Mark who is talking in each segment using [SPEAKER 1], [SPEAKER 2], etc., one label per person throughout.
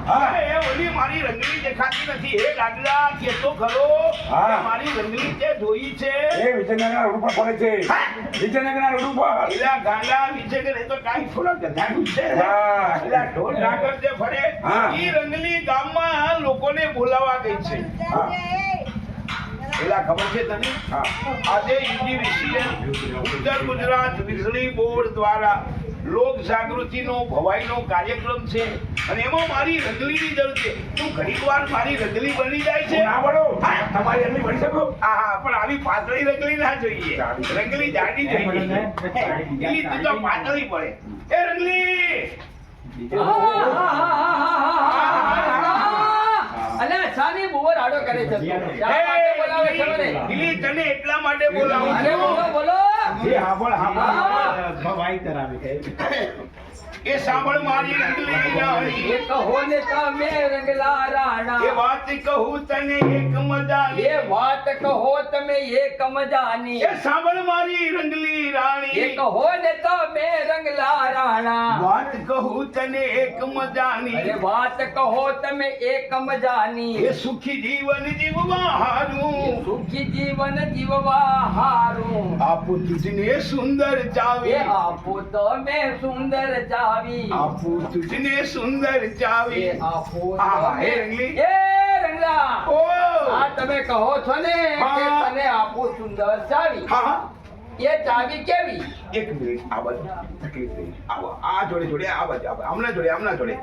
[SPEAKER 1] એ ઓલી મારી રંગલી દેખાતી નથી. એ ગાગડા કે તો ખરો મારી રંગલી તે જોઈ છે.
[SPEAKER 2] એ વિજયનગરના રોડ ઉપર ફરે છે. વિજયનગરના રોડ ઉપર.
[SPEAKER 1] એલા ગાગડા વિજયનગર એ તો કાઈ થોડા ગધાડું છે. એલા ઢોર ઢાકર જે ફરે ઈ રંગલી ગામમાં લોકોને બોલાવા ગઈ છે. એલા ખબર છે તને? આજે યુનિવર્સિટી ઉત્તર ગુજરાત વીજળી બોર્ડ દ્વારા લોક જાગૃતિનો ભવાઈનો કાર્યક્રમ છે અને એમાં મારી રંગલીની જરૂર છે. તું ઘણીવાર મારી રંગલી બની જાય છે.
[SPEAKER 2] ના બનો તમારી રંગલી બની શકો.
[SPEAKER 1] હા પણ આવી પાતળી રંગલી ના જોઈએ. રંગલી જાડી જોઈએ. એલી તું તો પાતળી પડે. એ રંગલી
[SPEAKER 3] અલે સાની બોર આડો કરે છે. બોલાવે છે મને.
[SPEAKER 1] એલી તને એટલા માટે બોલાવું
[SPEAKER 3] અરે બોલો બોલો.
[SPEAKER 1] એ હાંભળ ભવાઈ કરાવે છે. એ સાંભળ મારી રંગલી રાણી.
[SPEAKER 3] એ કહો ને તમે રંગલા રાણા.
[SPEAKER 1] એ વાત કહું તને એક મજાની.
[SPEAKER 3] એ વાત કહો તમે એક મજાની.
[SPEAKER 1] એ સાંભળ મારી રંગલી રાણી.
[SPEAKER 3] એ કહો ને તમે રંગલા રાણા.
[SPEAKER 1] વાત કહું તને એક મજાની.
[SPEAKER 3] અરે વાત કહો તમે એક મજાની.
[SPEAKER 1] એ સુખી જીવન જીવવા હારું.
[SPEAKER 3] સુખી જીવન જીવવા હારું.
[SPEAKER 1] આપું તુજને સુંદર ચાવી.
[SPEAKER 3] એ આપો તમે સુંદર ચાવી.
[SPEAKER 1] આપું તુજને સુંદર ચાવી.
[SPEAKER 3] એ આપો
[SPEAKER 1] આહા,
[SPEAKER 3] તમે-
[SPEAKER 1] એ રંગલી.
[SPEAKER 3] એ રંગલા.
[SPEAKER 1] ઓ
[SPEAKER 3] આ તમે કહો છો ને કે
[SPEAKER 1] હા.
[SPEAKER 3] તને આપો સુંદર ચાવી.
[SPEAKER 1] હા
[SPEAKER 3] એ ચાવી કેવી?
[SPEAKER 1] એક મિનિટ આ બાજુ તકલીફ નહીં. આવો આ જોડે જોડે આ બાજુ આવો. હમણાં જોડે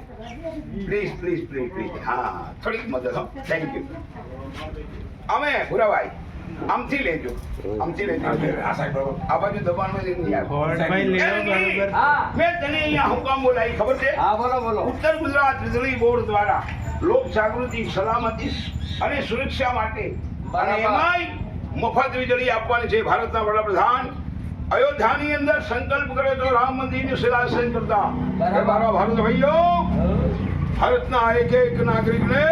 [SPEAKER 1] પ્લીઝ પ્લીઝ પ્લીઝ પ્લીઝ. હા થોડીક મદદ હો. Thank you. અમે ભુરાભાઈ આમથી લેજો. આમથી લેજો.
[SPEAKER 2] આ સાહેબ બરોબર.
[SPEAKER 1] આ બાજુ દબાણમાં લઈને નહીં આવો.
[SPEAKER 3] હા
[SPEAKER 1] મેં તને અહીંયા હું કામ બોલાવી ખબર છે?
[SPEAKER 3] હા બોલો બોલો.
[SPEAKER 1] ઉત્તર ગુજરાત વીજળી બોર્ડ દ્વારા લોક જાગૃતિ સલામતી અને સુરક્ષા માટે અને
[SPEAKER 3] બરાબર.
[SPEAKER 1] એમાંય મફત વીજળી આપવાની છે. ભારતના વડાપ્રધાન અયોધ્યાની અંદર સંકલ્પ કર્યો તો રામ મંદિરનું શિલાન્યાસ કરતા.
[SPEAKER 3] બરાબર.
[SPEAKER 1] એ મારા ભારત ભાઈઓ ભારતના એક નાગરિકને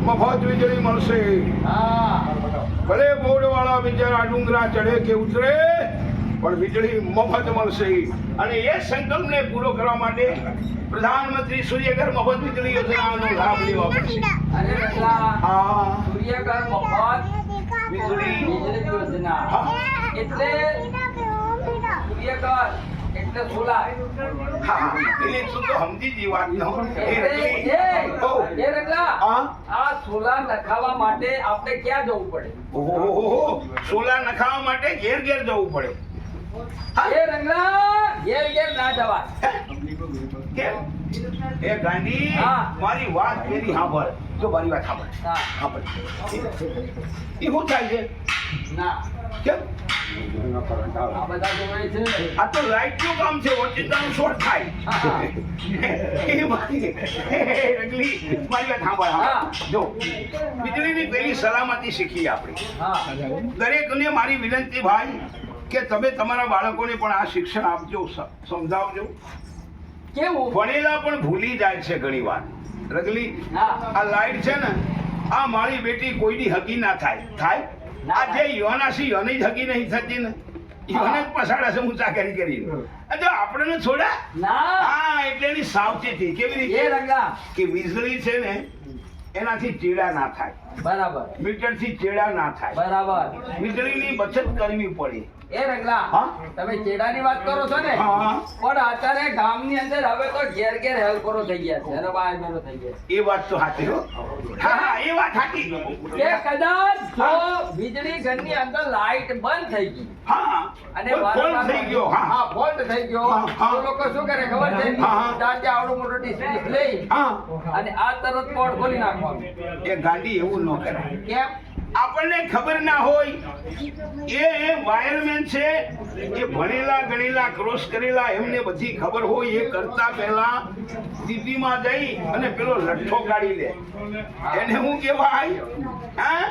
[SPEAKER 1] મફત વીજળી મળશે.
[SPEAKER 3] હા
[SPEAKER 1] ભલે બોર્ડ વાળા બિચારા ડુંગરા ચડે કે ઉતરે પણ વીજળી મફત મળશે. અને એ સંકલ્પને પૂરો કરવા માટે પ્રધાનમંત્રી સૂર્યઘર મફત વીજળી યોજનાનો લાભ લેવા પડશે.
[SPEAKER 3] અરે રંગલા
[SPEAKER 1] આ
[SPEAKER 3] સૂર્યઘર મફત
[SPEAKER 1] વીજળી
[SPEAKER 3] વીજળી યોજના
[SPEAKER 1] હા.
[SPEAKER 3] એટલે સૂર્યઘર એટલે સોલાર.
[SPEAKER 1] હા એટલે તું તો સમજી જી વાત ન એ
[SPEAKER 3] એટલે
[SPEAKER 1] રંગલી. ઓ,
[SPEAKER 3] એ રંગલા
[SPEAKER 1] આ
[SPEAKER 3] આ સોલાર નખાવા માટે આપણે ક્યાં જવું પડે?
[SPEAKER 1] ઓહો સોલાર નખાવા માટે ઘેર ઘેર જવું પડે.
[SPEAKER 3] એ રંગલા ઘેર ઘેર ના જવાય.
[SPEAKER 1] કેમ? એ ગાંધી
[SPEAKER 3] હા.
[SPEAKER 1] મારી વાત કેરી સાંભળ. જો મારી વાત સાંભળ.
[SPEAKER 3] હા.
[SPEAKER 1] સાંભળ. એ શું થાય છે?
[SPEAKER 3] ના
[SPEAKER 1] કેમ?
[SPEAKER 3] આ બધા જોવાય છે.
[SPEAKER 1] આ તો લાઈટનું કામ છે. ઓચિંતાનું શોર્ટ થાય.
[SPEAKER 3] હા.
[SPEAKER 1] એ મારી રંગલી મારી વાત સાંભળ.
[SPEAKER 3] હા.
[SPEAKER 1] જો વીજળીની પેલી સલામતી શીખી આપણે.
[SPEAKER 3] હા
[SPEAKER 1] દરેકને મારી વિનંતી ભાઈ કે તમે તમારા બાળકોને પણ આ શિક્ષણ આપજો, સમજાવજો.
[SPEAKER 3] કેવું?
[SPEAKER 1] ભણેલા પણ ભૂલી જાય છે ઘણી વાર. રગલી
[SPEAKER 3] હા
[SPEAKER 1] આ લાઈટ છે ને આ મારી બેટી કોઈની હકી ના થાય.
[SPEAKER 3] ના
[SPEAKER 1] આ જે યુવાના છે યુવાની જ હકી નહીં થતી ને યુવાને જ પસાડા છે હું ચાકરી કરીને. જો આપણને છોડા
[SPEAKER 3] ના
[SPEAKER 1] હા એટલે એની સાવચેતી કેવી
[SPEAKER 3] એ
[SPEAKER 1] રીતે
[SPEAKER 3] રંગલા
[SPEAKER 1] કે વીજળી છે ને એનાથી ચેડા ના થાય,
[SPEAKER 3] બરાબર
[SPEAKER 1] મીટરથી ચેડા ના થાય,
[SPEAKER 3] બરાબર.
[SPEAKER 1] વીજળીની બચત કરવી પડે.
[SPEAKER 3] એ રંગલા
[SPEAKER 1] હા?
[SPEAKER 3] તમે ચેડાની વાત કરો છો ને
[SPEAKER 1] હા
[SPEAKER 3] પણ અત્યારે ગામની અંદર હવે તો ઘેર ઘેર હેલ્પરો થઈ ગયા છે અને બહાર મેળો થઈ ગયા
[SPEAKER 1] એ વાત તો સાચી હો. હા હા એ વાત સાચી.
[SPEAKER 3] છે કે કદાચ જો વીજળી ઘરની અંદર લાઈટ બંધ થઈ ગઈ
[SPEAKER 1] હા
[SPEAKER 3] અને
[SPEAKER 1] કોઈ ફોલ્ટ થઈ ગયો. હા
[SPEAKER 3] હા ફોલ્ટ થઈ ગયો
[SPEAKER 1] હા, હા.
[SPEAKER 3] તો લોકો શું કરે ખબર છે?
[SPEAKER 1] હા, હા.
[SPEAKER 3] જાતે આવડો મોટો ડીશ લઈ
[SPEAKER 1] હા
[SPEAKER 3] અને આ તરત પોર્ટ ખોલી નાખવાનું.
[SPEAKER 1] એ ગાંડી એવું ન કરાય.
[SPEAKER 3] કેમ?
[SPEAKER 1] આપણને ખબર ના હોય એ વાયરમેન છે એ ભણેલા ગણેલા ક્રોસ કરેલા એમને બધી ખબર હોય. એ કરતા પહેલા સીટીમાં જઈ અને પેલો લઠ્ઠો કાઢી લે. એને હું કહેવાય? હા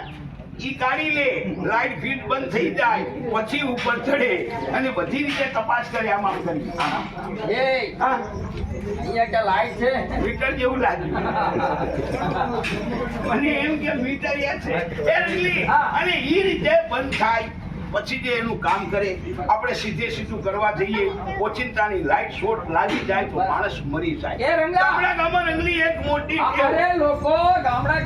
[SPEAKER 1] ઈ કાઢી લે. લાઈટ ફીટ બંધ થઈ જાય પછી ઉપર ચડે અને બધી રીતે તપાસ કરે. આમ કરી
[SPEAKER 3] એ
[SPEAKER 1] હા
[SPEAKER 3] અહીંયા ક્યાં લાઈટ છે?
[SPEAKER 1] મીટર જેવું લાગ્યું મને એમ કે મીટર યાદ છે એ રંગલી.
[SPEAKER 3] હા.
[SPEAKER 1] અને ઈ રીતે બંધ થાય પછી જે એનું કામ કરે. આપણે સીધું કરવા જઈએ ઓચિંતાની લાઈટ શોર્ટ લાગી જાય તો માણસ મરી જાય.
[SPEAKER 3] એ રંગલા
[SPEAKER 1] આપણા ગામમાં રંગલી એક મોટી ટેવ.
[SPEAKER 3] અરે લોકો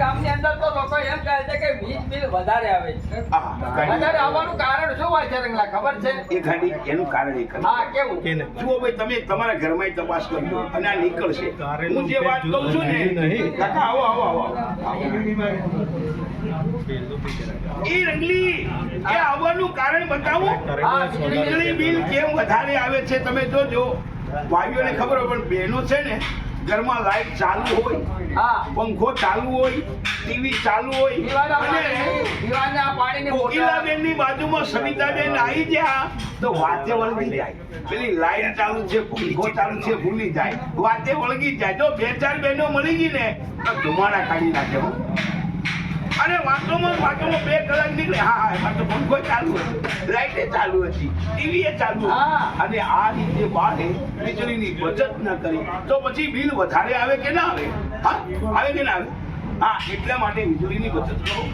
[SPEAKER 3] ગામની અંદર તો લોકો એમ કહે છે કે વીજ બિલ વધારે આવે છે.
[SPEAKER 1] હા, ગાડી.
[SPEAKER 3] વધારે આવવાનું કારણ શું હોય છે રંગલા, ખબર છે?
[SPEAKER 1] એ ગાડી એનું કારણ એક હતું.
[SPEAKER 3] હા, કેવું?
[SPEAKER 1] જુઓ ભાઈ, તમે તમારા ઘરમાં તપાસ કરજો અને આ નીકળશે. હું જે વાત કહું છું ને, કાકા આવો આવો આવો. એ રંગલી, એ આવવાનું કારણ બતાવો.
[SPEAKER 3] હા,
[SPEAKER 1] વીજળી બિલ કેમ વધારે આવે છે તમે જોજો. ભાઈઓને ખબર હોય, પણ બહેનો છે ને, ઘરમાં લાઈટ ચાલુ હોય,
[SPEAKER 3] હા,
[SPEAKER 1] પંખો ચાલુ હોય, ટીવી ચાલુ હોય
[SPEAKER 3] પીવાના પાણીની મોટર.
[SPEAKER 1] કોકિલાબેનની બાજુમાં સવિતાબેન આવી ગયા તો વાતે વળગી જાય. પેલી લાઈટ ચાલુ છે, પંખો ચાલુ છે, ભૂલી જાય, વાતે વળગી જાય. જો 2-4 બહેનો મળી ગઈ ને તો ધુમાડા કાઢી નાખે હો. અને વાતોમાં 2 કલાક નીકળે. હા, એમાં તો પંખો ચાલુ હતો, લાઈટે ચાલુ હતી, ટીવી ચાલુ હતું.
[SPEAKER 3] હા.
[SPEAKER 1] અને આ રીતે બાળે વીજળીની બચત ન કરી તો પછી બિલ વધારે આવે કે ના આવે? હા, આવે કે ના આવે? હા, એટલા માટે વીજળીની બચત કરો,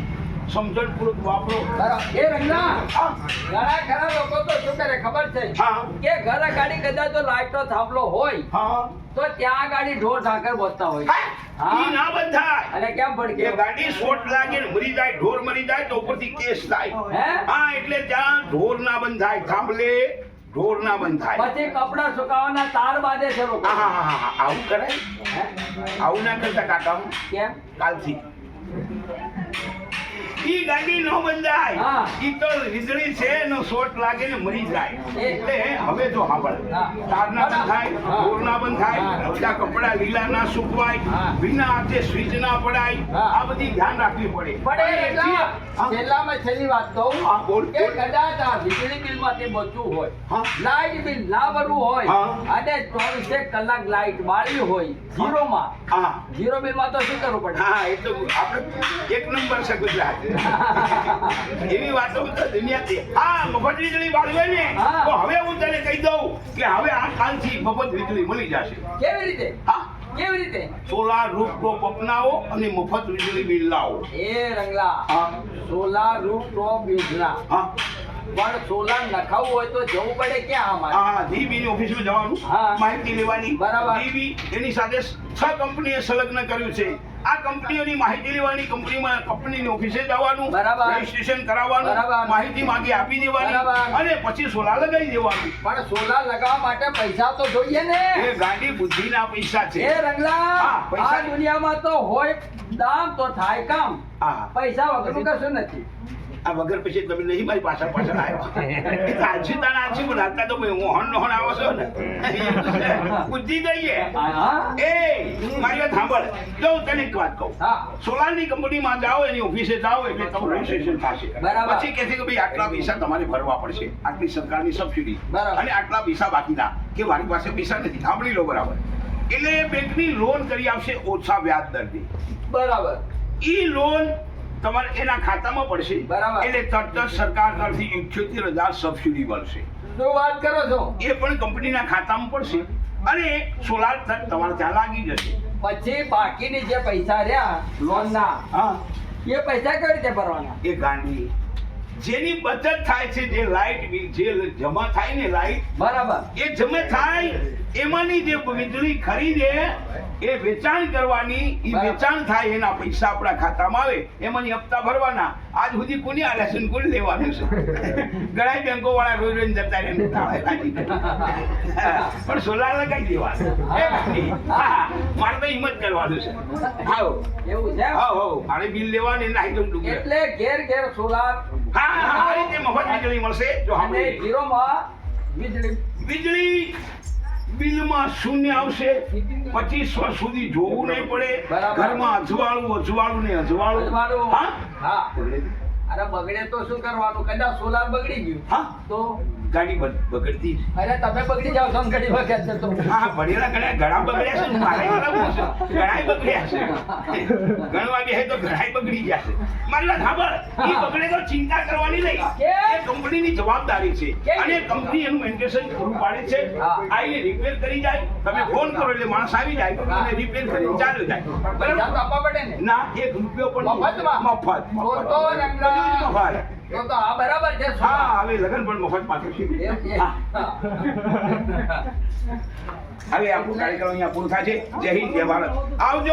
[SPEAKER 1] સમજણપૂર્વક વાપરો.
[SPEAKER 3] બરાબર. એ રંગલા,
[SPEAKER 1] હા,
[SPEAKER 3] ઘણા ખરા લોકો તો શું કરે ખબર છે?
[SPEAKER 1] હા,
[SPEAKER 3] કે ઘર ગાડી કદાચ જો લાઈટનો થાંભલો હોય
[SPEAKER 1] હા.
[SPEAKER 3] તો ત્યાં ગાડી ઢોર ઢાકર બોલતા હોય.
[SPEAKER 1] હા, ઈ ના બંધાય.
[SPEAKER 3] અને કેમ
[SPEAKER 1] એ
[SPEAKER 3] ભડકે?
[SPEAKER 1] ગાડી શોર્ટ લાગે ને મરી જાય, ઢોર મરી જાય તો ઉપરથી કેસ થાય.
[SPEAKER 3] હે?
[SPEAKER 1] હા, એટલે ત્યાં ઢોર ના બંધાય, થાંભલે ઢોર ના બંધાય.
[SPEAKER 3] પછી કપડા સુકાવાના તાર બાંધે છે લોકો.
[SPEAKER 1] હા, હા, હા, હા, આવું કરાય?
[SPEAKER 3] હે?
[SPEAKER 1] આવું ના કરતા કાકા,
[SPEAKER 3] કેમ?
[SPEAKER 1] કાલથી ઈ ગાડી નો બંધાય.
[SPEAKER 3] હા.
[SPEAKER 1] ઈ તો વીજળી છે એનો શોર્ટ લાગે ને મરી જાય. એટલે હવે જો સાંભળ,
[SPEAKER 3] હા.
[SPEAKER 1] તાર ના બંધાય,
[SPEAKER 3] હા.
[SPEAKER 1] ઢોર ના બંધાય,
[SPEAKER 3] હા.
[SPEAKER 1] બધા કપડા લીલા ના સુકવાય,
[SPEAKER 3] હા.
[SPEAKER 1] વિના હાથે સ્વિચ ના પડાય.
[SPEAKER 3] હા.
[SPEAKER 1] આ બધી ધ્યાન રાખવી પડે.
[SPEAKER 3] પણ એ
[SPEAKER 1] અને
[SPEAKER 3] રંગલા,
[SPEAKER 1] હા.
[SPEAKER 3] છેલ્લામાં છેલ્લી વાત કહું
[SPEAKER 1] હા, બોલ,
[SPEAKER 3] કે
[SPEAKER 1] બોલ.
[SPEAKER 3] કદાચ આ વીજળી બિલમાંથી બચવું હોય,
[SPEAKER 1] હા.
[SPEAKER 3] લાઈટ બિલ ના ભરવું હોય
[SPEAKER 1] હા.
[SPEAKER 3] અને 24 કલાક લાઈટ બાળી હોય ઝીરોમાં,
[SPEAKER 1] હા,
[SPEAKER 3] ઝીરો બિલમાં તો શું કરવું પડે?
[SPEAKER 1] હા, એ તો આપણે 1 નંબર છે ગુજરાત. એવી વાતો તો દુનિયાથી. હા, મફત વીજળી બાળવે ને
[SPEAKER 3] હા.
[SPEAKER 1] તો હવે હું તને કહી દઉં કે હવે આ કાલથી મફત વીજળી મળી જશે.
[SPEAKER 3] કેવી રીતે?
[SPEAKER 1] હા,
[SPEAKER 3] કેવી રીતે?
[SPEAKER 1] સોલાર રૂફટોપ અપનાવો અને મફત વીજળી બિલ લાવો.
[SPEAKER 3] એ રંગલા,
[SPEAKER 1] હા,
[SPEAKER 3] સોલાર રૂફટોપ યોજના,
[SPEAKER 1] હા,
[SPEAKER 3] પણ સોલાર નખાવવું હોય તો જવું પડે ક્યાં અમારે?
[SPEAKER 1] હા, જીબી ની ઓફિસમાં જવાનું,
[SPEAKER 3] હા.
[SPEAKER 1] માહિતી લેવાની.
[SPEAKER 3] બરાબર.
[SPEAKER 1] જીબી એની સાથે 6 કંપનીએ સંલગ્ન કર્યું છે. આ કંપનીઓની માહિતી લેવાની, કંપનીની ઓફિસે જવાનું,
[SPEAKER 3] બરાબર.
[SPEAKER 1] રજીસ્ટ્રેશન કરાવવાનું,
[SPEAKER 3] બરાબર.
[SPEAKER 1] માહિતી માંગી આપી દેવાની
[SPEAKER 3] બરાબર.
[SPEAKER 1] અને પછી સોલાર લગાવી દેવાનું.
[SPEAKER 3] પણ સોલાર લગાવવા માટે પૈસા તો જોઈએ ને.
[SPEAKER 1] એ ગાડી બુદ્ધિના પૈસા છે.
[SPEAKER 3] એ રંગલા,
[SPEAKER 1] હા, પૈસા-
[SPEAKER 3] આ દુનિયામાં તો હોય દામ તો થાય કામ.
[SPEAKER 1] હા,
[SPEAKER 3] પૈસા વગરનું કશું નથી.
[SPEAKER 1] આ વગર પછી તમે નહીં મારી પાછળ આવ્યા. એ તો આલસી તાના આલસી પણ હાલતા તો મોહન આવો છો ને. બુદ્ધિ દઈએ.
[SPEAKER 3] હા,
[SPEAKER 1] એ મારી વાત સાંભળ. જો હું તને એક વાત કહું.
[SPEAKER 3] હા.
[SPEAKER 1] સોલારની કંપનીમાં જાઓ, એની ઓફિસે જાઓ એટલે તમારું રજીસ્ટ્રેશન થશે.
[SPEAKER 3] બરાબર.
[SPEAKER 1] પછી કહે છે કે ભાઈ આટલા પૈસા તમારે ભરવા પડશે, આટલી સરકારની સબસિડી
[SPEAKER 3] બરાબર.
[SPEAKER 1] અને આટલા પૈસા બાકીના, કે મારી પાસે પૈસા નથી. સાંભળી લો બરાબર. એટલે બેંકની લોન કરી આપશે ઓછા વ્યાજ દરથી.
[SPEAKER 3] બરાબર.
[SPEAKER 1] ઈ લોન તમારે એના ખાતામાં પડશે.
[SPEAKER 3] બરાબર.
[SPEAKER 1] એટલે તરત જ સરકાર તરફથી 78,000 સબસિડી મળશે.
[SPEAKER 3] શું વાત કરો છો?
[SPEAKER 1] એ પણ કંપનીના ખાતામાં પડશે અને સોલાર તમારે ત્યાં લાગી જશે.
[SPEAKER 3] પછી બાકીની જે પૈસા રહ્યા લોનના,
[SPEAKER 1] હા,
[SPEAKER 3] એ પૈસા કેવી રીતે ભરવાના?
[SPEAKER 1] એ ગાંડી જેની બચત થાય છે, જે લાઈટ બિલ જે જમા થાય ને, લાઈટ
[SPEAKER 3] બરાબર.
[SPEAKER 1] એ જમે થાય એમાંની જે વીજળી ખરીદે એ વેચાણ કરવાની, એ
[SPEAKER 3] બરાબર.
[SPEAKER 1] વેચાણ થાય એના પૈસા આપણા ખાતામાં આવે, એમાંની હપ્તા ભરવાના. આજ સુધી કોની આલે છે ને કોને લેવાનું છે? ઘણા બેંકો વાળા રોજ રોજ જતા રહે ને તાળે લાગી. પણ સોલાર લગાવી દેવાનું. એ ગાંડી. હા, મારે તો હિંમત કરવાનું છે. આવો
[SPEAKER 3] એવું છે?
[SPEAKER 1] આવો, મારે બિલ લેવાનું નાહી દઉં ડુંગર.
[SPEAKER 3] એટલે ઘેર ઘેર સોલાર
[SPEAKER 1] હા, હા, આ રીતે મફત વીજળી મળશે. જો
[SPEAKER 3] અને
[SPEAKER 1] સાંભળી.
[SPEAKER 3] ઝીરોમાં વીજળી.
[SPEAKER 1] વીજળી બિલમાં શૂન્ય આવશે. 25 વર્ષ સુધી જોવું નહીં પડે.
[SPEAKER 3] બરાબર.
[SPEAKER 1] ઘરમાં અજવાળું ને અજવાળું.
[SPEAKER 3] અજવાળું.
[SPEAKER 1] હા,
[SPEAKER 3] હા. અરે બગડે તો શું કરવાનું? કદાચ સોલાર બગડી ગયું
[SPEAKER 1] હા,
[SPEAKER 3] તો
[SPEAKER 1] ગાડી બગડતી જ.
[SPEAKER 3] અરે તમે બગડી જાવ છો ને ઘણી વખત છે તો.
[SPEAKER 1] હા, ભણેલા ઘણા બગડ્યા છે ને, મારે બરાબર છે. ઘણાય બગડ્યા છે. ગણવા બેસે તો ઘણાય બગડી ગયા છે. મારી વાત સાંભળ. ઈ બગડે તો ચિંતા કરવાની નહીં.
[SPEAKER 3] કેમ?
[SPEAKER 1] એ કંપનીની જવાબદારી છે.
[SPEAKER 3] કેમ?
[SPEAKER 1] અને કંપની એનું મેન્ટેનન્સ પૂરું પાડે છે.
[SPEAKER 3] હા.
[SPEAKER 1] આઈને રિપેર કરી જાય. તમે ફોન કરો એટલે માણસ આવી જાય અને રિપેર કરીને ચાલ્યો જાય.
[SPEAKER 3] પૈસા તો આપવા પડે ને.
[SPEAKER 1] ના, 1 રૂપિયો પણ નહીં.
[SPEAKER 3] મફતમાં?
[SPEAKER 1] મફત.
[SPEAKER 3] તો રંગલા.
[SPEAKER 1] બધું જ મફત.
[SPEAKER 3] તો આ બરાબર છે.
[SPEAKER 1] હા, હવે લગન પણ મફત પાછું છે.
[SPEAKER 3] એમ છે.
[SPEAKER 1] હા.
[SPEAKER 3] હા.
[SPEAKER 1] હવે આપણું કાર્યક્રમ અહીંયા પૂરું થાય છે. જય હિન્દ, જય ભારત. આવજો.